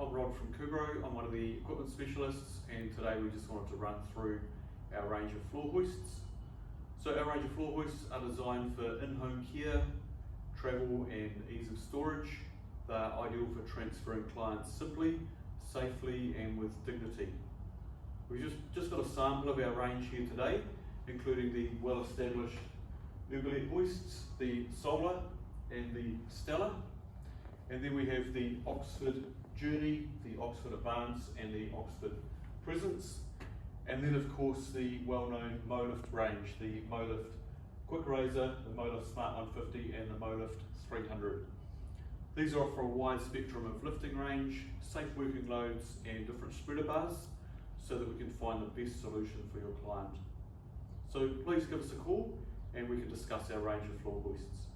I'm Rod from Cubro. I'm one of the equipment specialists, and today we just wanted to run through our range of floor hoists. So our range of floor hoists are designed for in-home care, travel and ease of storage. They are ideal for transferring clients simply, safely and with dignity. We've just got a sample of our range here today, including the well-established Uberlet hoists, the Solar and the Stella. And then we have the Oxford Journey, the Oxford Advance and the Oxford Presence. And then of course the well-known MoLift range, the MoLift Quick Razor, the MoLift Smart 150 and the MoLift 300. These offer a wide spectrum of lifting range, safe working loads and different spreader bars so that we can find the best solution for your client. So please give us a call and we can discuss our range of floor hoists.